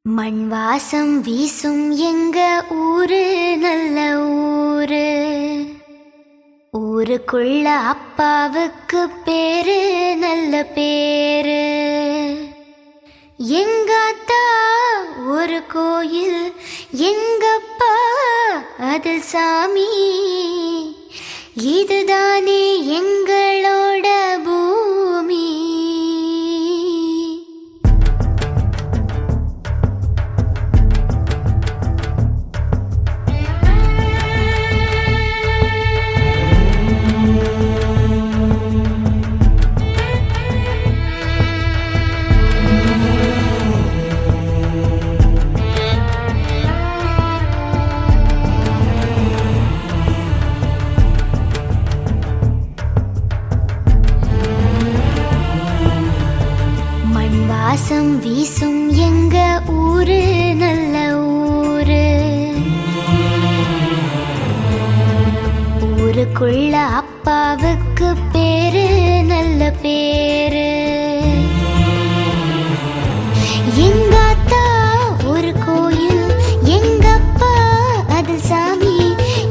மண் வாசம் வீசும் எங்க ஊரு நல்ல ஊரு. ஊருக்குள்ள அப்பாவுக்கு பேரு நல்ல பேரு. எங்காத்தா ஒரு கோயில், எங்கப்பா அதில் சாமி. இதுதானே எங்களோட பூமி. வாசம் வீசும் எங்க ஊரு நல்ல ஊரு. ஊருக்குள்ள அப்பாவுக்கு பேரு நல்ல பேரு.